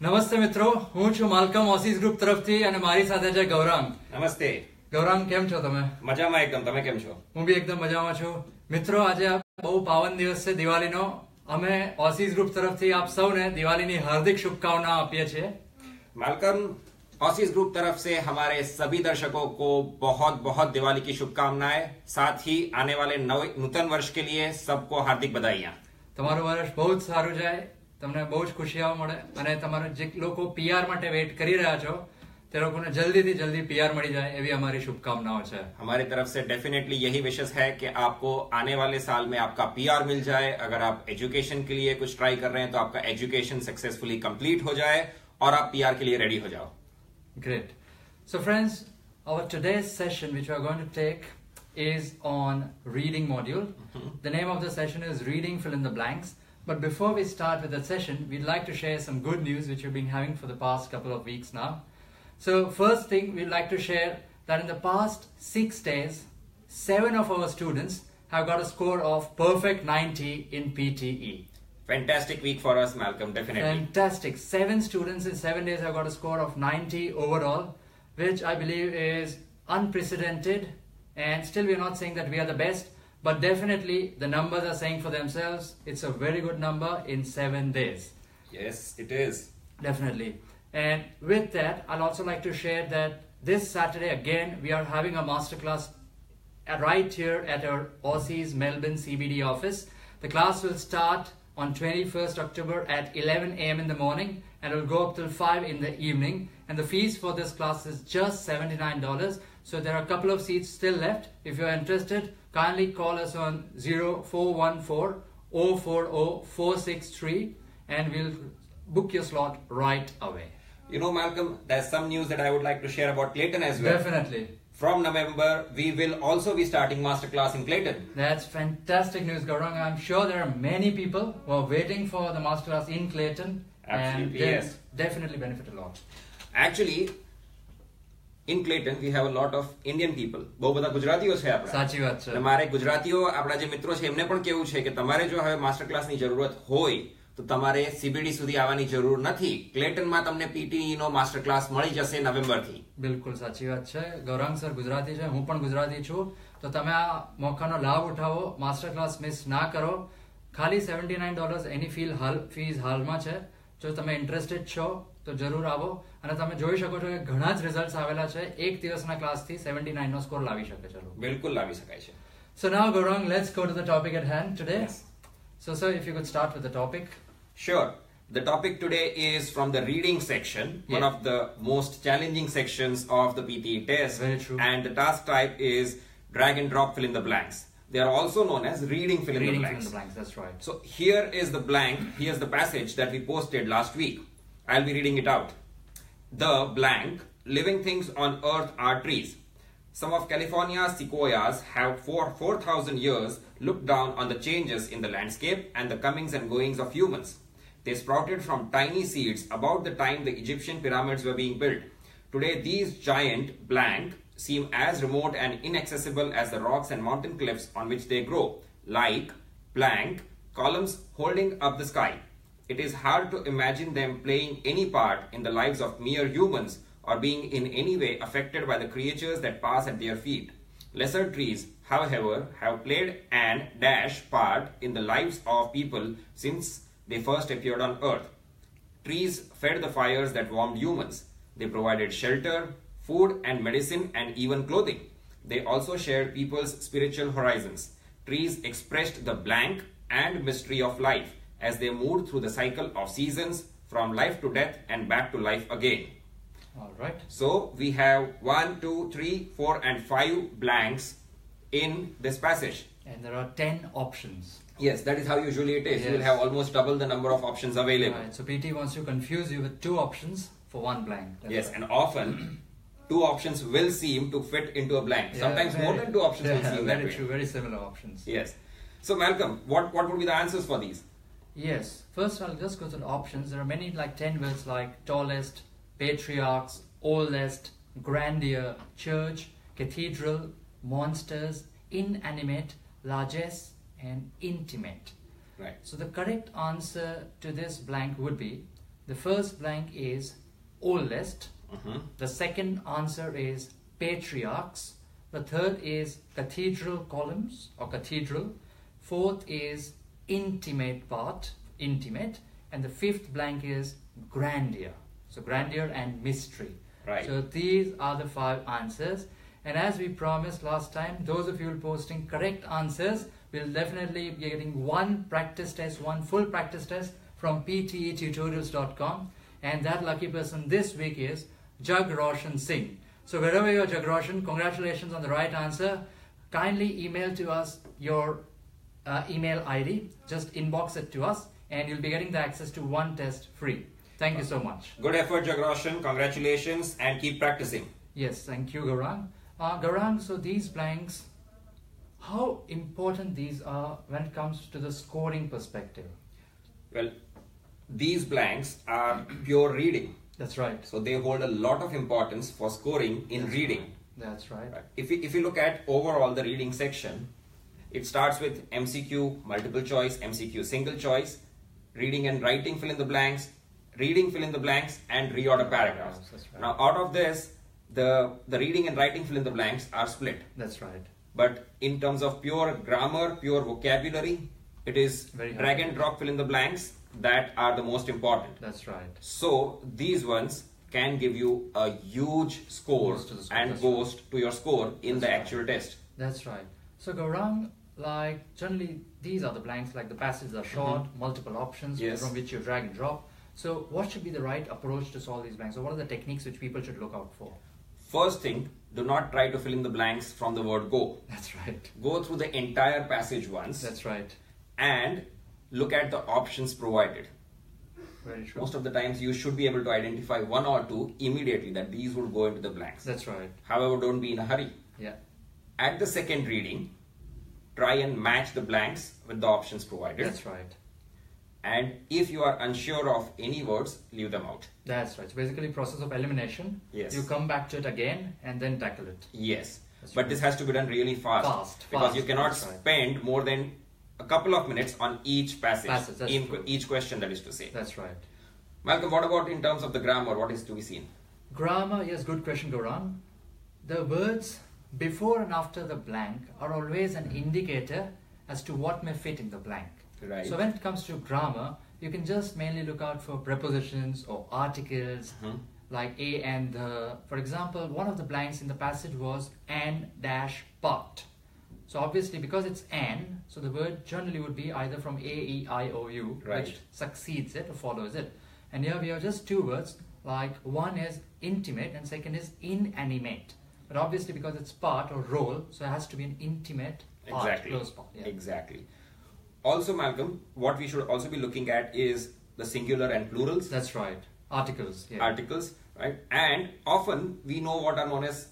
નમસ્તે મિત્રો, હું છું માલ્કમ ઓસીસ ગ્રુપ તરફથી અને મારી સાથે છે ગૌરાંગ. નમસ્તે. ગૌરાંગ, કેમ છો તમે? મજામાં એકદમ. તમે કેમ છો? હું બી એકદમ મજામાં છું. મિત્રો, આજે બહુ પાવન દિવસ છે દિવાળીનો. અમે ઓસીસ ગ્રુપ તરફથી આપ સૌને દિવાળીની હાર્दिक शुभकामनाएं આપીએ છીએ. मालकम, ऑसीस ग्रुप तरफ से हमारे सभी दर्शकों को बहुत बहुत दिवाली की शुभकामनाएं, साथ ही आने वाले नूतन वर्ष के लिए सबको हार्दिक बधाइयां. તમારું વર્ષ બહુ જ સારું જાય, તમને બહુ જ ખુશીઓ મળે અને તમારા જે લોકો પીઆર માટે વેઇટ કરી રહ્યા છો તે લોકોને જલ્દીથી જલ્દી પીઆર મળી જાય એવી અમારી શુભકામનાઓ છે. हमारी तरफ से डेफिनेटली यही विशेष है कि आपको आने वाले साल में आपका पीआर मिल जाए. अगर आप एजुकेशन के लिए कुछ ट्राई कर रहे हैं तो आपका एजुकेशन सक्सेसफुली कंप्लीट हो जाए और आप पीआर के लिए रेडी हो जाओ. Great. So friends, our today's session which we are going to take is on reading module. The name of the session is Reading Fill in the Blanks. But before we start with the session, we'd like to share some good news which we've been having for the past couple of weeks now. So first thing, we'd like to share that in the past 6 days, 7 of our students have got a score of perfect 90 in PTE. Fantastic week for us, Malcolm, definitely. Fantastic. 7 students in 7 days have got a score of 90 overall, which I believe is unprecedented. And still we're not saying that we are the best, but definitely the numbers are saying for themselves. It's a very good number in 7 days. Yes, it is. Definitely. And with that, I'll also like to share that this Saturday again we are having a masterclass right here at our Aussies Melbourne CBD office. The class will start on 21st October at 11 a.m. in the morning and it will go up till 5 in the evening. And the fees for this class is just $79. So there are a couple of seats still left. If you're interested, kindly call us on 0414 040 463 and we'll book your slot right away. You know, Malcolm, there's some news that I would like to share about Clayton as well. Definitely. From November, we will also be starting masterclass in Clayton. That's fantastic news, Gaurang. I'm sure there are many people who are waiting for the masterclass in Clayton. Absolutely, and they'll yes. definitely benefit a lot. Actually, in Clayton, we have a lot of Indian people. બહુ બધા ગુજરાતીઓ છે આપણા. સાચી વાત છે. અને મારે ગુજરાતીઓ આપણા જે મિત્રો છે એમને પણ કેવું છે કે તમારે જો હવે માસ્ટર ક્લાસની જરૂરત હોય તો તમારે સીબીડી સુધી આવવાની જરૂર નથી. ક્લેટનમાં તમને પીટીઈ નો માસ્ટર ક્લાસ મળી જશે નવેમ્બરથી. બિલકુલ સાચી વાત છે. ગૌરાંગ સર ગુજરાતી છે, હું પણ ગુજરાતી છું. તો તમે આ મોકાનો લાભ ઉઠાવો, માસ્ટર ક્લાસ મિસ ના કરો. ખાલી $79 એની ફીસ હાલમાં છે. જો તમે ઇન્ટરેસ્ટેડ છો તો જરૂર આવો અને તમે જોઈ શકો છો કે ઘણા જ રિઝલ્ટ્સ આવેલા છે. એક દિવસના ક્લાસથી 79 નો સ્કોર લાવી શકે છે. બિલકુલ લાવી શકાય છે. So now Gaurang, let's go to the topic at hand today. Yes. So sir, if you could start with the topic. Sure. The topic today is from the reading section, one of the most challenging sections of the PTE test. Very true. And the task type is drag and drop fill in the blanks. They are also known as reading fill in the Reading blanks. fill in the blanks, that's right. So here is the blank, here's the passage that we posted last week. I'll be reading it out. The blank, living things on earth are trees. Some of California's sequoias have for 4,000 years looked down on the changes in the landscape and the comings and goings of humans. They sprouted from tiny seeds about the time the Egyptian pyramids were being built. Today these giant blank seem as remote and inaccessible as the rocks and mountain cliffs on which they grow, like blank columns holding up the sky. It is hard to imagine them playing any part in the lives of mere humans or being in any way affected by the creatures that pass at their feet. Lesser trees, however, have played an dash part in the lives of people since they first appeared on earth. Trees fed the fires that warmed humans. They provided shelter, food and medicine and even clothing. They also shared people's spiritual horizons. Trees expressed the blank and mystery of life as they moved through the cycle of seasons from life to death and back to life again. All right. So we have 1, 2, 3, 4 and 5 blanks in this passage. And there are 10 options. Yes, that is how usually it is. Yes. You will have almost double the number of options available. Right. So PT wants to confuse you with 2 options for 1 blank. That's Yes, right. and often 2 options will seem to fit into a blank. Yeah, Sometimes more than 2 options will seem that very way. true, very similar options. Yes. So Malcolm, what would be the answers for these? Yes. First, I'll just go to the options. There are many like 10 words like tallest, patriarchs, oldest, grandeur, church, cathedral, monsters, inanimate, largesse, and intimate. Right. So the correct answer to this blank would be The first blank is oldest. Mhm. The second answer is patriarchs. The third is cathedral columns or cathedral. Fourth is intimate part, intimate. And the fifth blank is grandeur. So grandeur and mystery. Right. So these are the 5 answers. And as we promised last time, those of you posting correct answers will definitely be getting one practice test, one full practice test from ptetutorials.com. And that lucky person this week is Jag Roshan Singh. So wherever you are, Jag Roshan, congratulations on the right answer. Kindly email to us your email ID. Just inbox it to us and you'll be getting the access to one test free. Thank you so much. Good effort, Jag Roshan. Congratulations and keep practicing. Yes, thank you, Gaurang. Gaurang, so these blanks, how important these are when it comes to the scoring perspective? Well, these blanks are pure reading. That's right. So they hold a lot of importance for scoring in That's reading. right. That's right. If you look at overall the reading section, it starts with MCQ, multiple choice, MCQ, single choice, reading and writing fill in the blanks, reading fill in the blanks, and reorder paragraphs. That's right. Now out of this, the reading and writing fill in the blanks are split. That's right. But in terms of pure grammar, pure vocabulary, it is Very drag hard. and drop fill in the blanks that are the most important. That's right. So these ones can give you a huge score Boost to the score, and that's boost to your score in That's the right. actual test. That's right. So Gaurang, like generally these are the blanks, like the passages are short, multiple options Yes. from which you drag and drop. So what should be the right approach to solve these blanks? So what are the techniques which people should look out for? First thing, do not try to fill in the blanks from the word go. That's right. Go through the entire passage once That's right. and look at the options provided. Very true. Most of the times you should be able to identify one or two immediately that these would go into the blanks. That's right. However, don't be in a hurry. Yeah. At the second reading, try and match the blanks with the options provided. That's right. And if you are unsure of any words, leave them out. That's right. So basically process of elimination. Yes. You come back to it again and then tackle it. Yes. That's But right. this has to be done really fast. Because Fast, you cannot that's right. spend more than a couple of minutes on each passage. That's in true. each question, that is to say. That's right. Malcolm, what about in terms of the grammar? What is to be seen? Grammar, yes, good question, Gaurang. The words before and after the blank are always an indicator as to what may fit in the blank. Right. So when it comes to grammar, you can just mainly look out for prepositions or articles like a and the. For example, one of the blanks in the passage was an dash but. So obviously because it's an, so the word generally would be either from A, E, I, O, U, Right. which succeeds it or follows it. And here we have just two words, like one is intimate and second is inanimate. But obviously because it's part or role, so it has to be an intimate part, Exactly. close part. Yeah. Exactly. Also, Malcolm, what we should also be looking at is the singular and plurals. That's right. Articles. Yeah. Articles, right? And often we know what are known as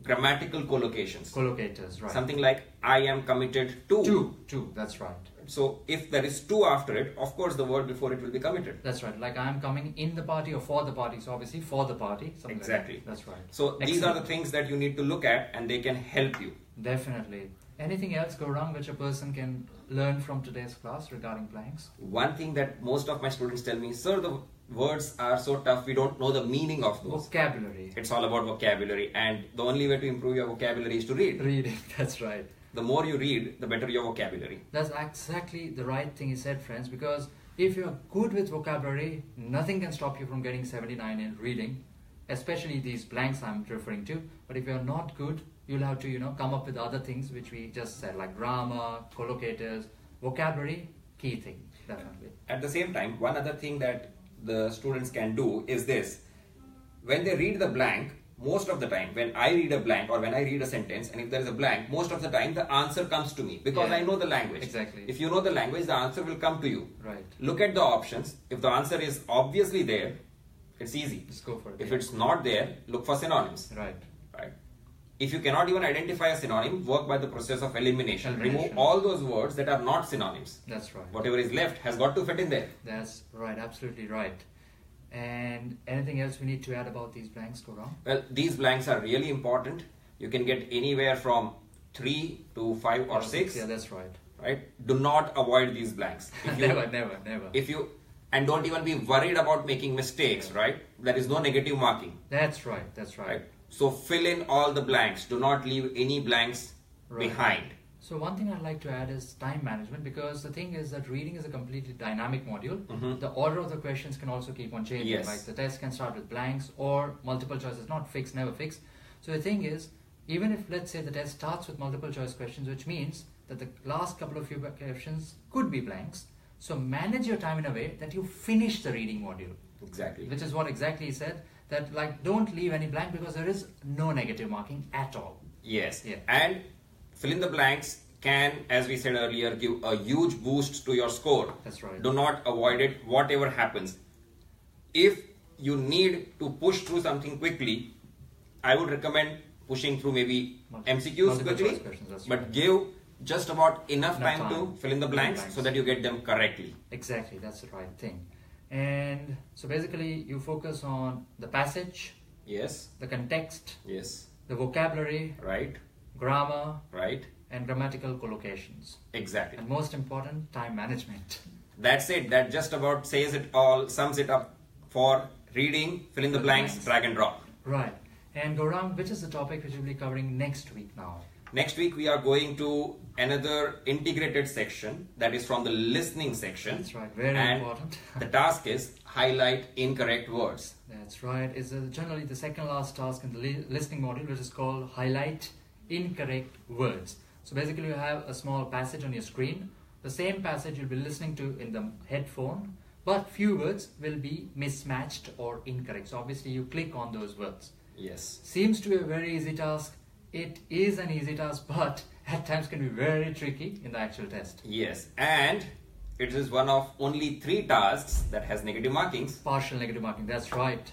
grammatical collocations. Collocators, right. Something like I am committed to. Two, that's right. So if there is to after it, of course the word before it will be committed. That's right. Like I am coming in the party or for the party. So obviously for the party. Something Exactly. Like that. That's right. So these are the Excellent. things that you need to look at and they can help you. Definitely. Anything else go wrong which a person can learn from today's class regarding blanks? One thing that most of my students tell me, sir, the words are so tough, we don't know the meaning of those. Vocabulary. It's all about vocabulary, and the only way to improve your vocabulary is to read. Reading. That's right. The more you read, the better your vocabulary. That's exactly the right thing you said, friends, because if you're good with vocabulary, nothing can stop you from getting 79 in reading, especially these blanks I'm referring to. But if you're not good, you'll have to, come up with other things which we just said, like grammar, collocators, vocabulary, key thing, definitely. At the same time, one other thing that the students can do is this. When they read the blank, most of the time, when I read a blank or when I read a sentence, and if there is a blank, most of the time the answer comes to me because Yeah. I know the language. Exactly. If you know the language, the answer will come to you. Right. Look at the options. If the answer is obviously there, it's easy. Just go for it. If yeah. it's not there, look for synonyms. Right. Right. If you cannot even identify a synonym, work by the process of elimination. Elimination. Remove all those words that are not synonyms. That's right. Whatever is left has got to fit in there. That's right. Absolutely right. And anything else we need to add about these blanks, go wrong? Well, these blanks are really important. You can get anywhere from 3 to 5 or 6. Yeah, that's right. Right? Do not avoid these blanks. If you, Never. if you and don't even be worried about making mistakes, right? There is no negative marking. That's right. That's right. Right. So fill in all the blanks. Do not leave any blanks behind. So one thing I'd like to add is time management, because the thing is that reading is a completely dynamic module. The order of the questions can also keep on changing. Yes. Like the test can start with blanks or multiple choice. It's not fixed, never fixed. So the thing is, even if let's say the test starts with multiple choice questions, which means that the last couple of few questions could be blanks. So manage your time in a way that you finish the reading module. Exactly. Which is what exactly he said, that like don't leave any blank, because there is no negative marking at all. Yes. Yeah. And fill in the blanks can, as we said earlier, give a huge boost to your score. That's right. Do not avoid it, whatever happens. If you need to push through something quickly, I would recommend pushing through maybe MCQs multiple quickly, choice questions, that's but right. give just about enough Enough time to time. fill in the blanks so that you get them correctly. Exactly, that's the right thing. And so basically you focus on the passage, Yes, the context, yes, the vocabulary, right, grammar, right, and grammatical collocations. exactly. And most important, time management. That's it. That just about says it all, sums it up for reading, fill in the blanks, drag and drop. Right. And Gaurang, which is the topic which we'll be covering next week now? Next week we are going to another integrated section, that is from the listening section. That's right, very and important. The task is highlight incorrect words. That's right. It's generally the second last task in the listening module, which is called highlight incorrect words. So basically you have a small passage on your screen. The same passage you'll be listening to in the headphone, but few words will be mismatched or incorrect. So obviously you click on those words. Yes. Seems to be a very easy task. It is an easy task, but at times can be very tricky in the actual test. Yes. And it is one of only 3 tasks that has negative markings. Partial negative marking, that's right.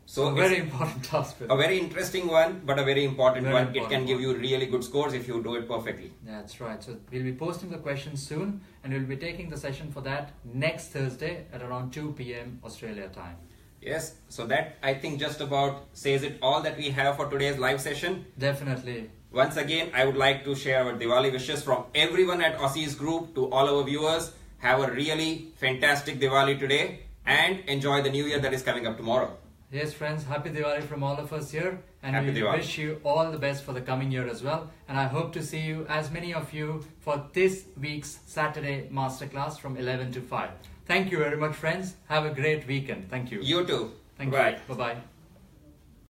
So a very important task. a very interesting one, but a very important Very one. important It can give one. you really good scores if you do it perfectly. That's right. So we'll be posting the questions soon, and we'll be taking the session for that next Thursday at around 2 p.m. Australia time. Yes. So that I think just about says it all that we have for today's live session. Definitely. Once again, I would like to share our Diwali wishes from everyone at Aussies Group to all our viewers. Have a really fantastic Diwali today and enjoy the new year that is coming up tomorrow. Yes, friends, happy Diwali from all of us here, and Happy we Diwali. wish you all the best for the coming year as well. And I hope to see you, as many of you, for this week's Saturday masterclass from 11 to 5. Thank you very much, friends. Have a great weekend. Thank you. You too. Thank Bye. you. Bye-bye.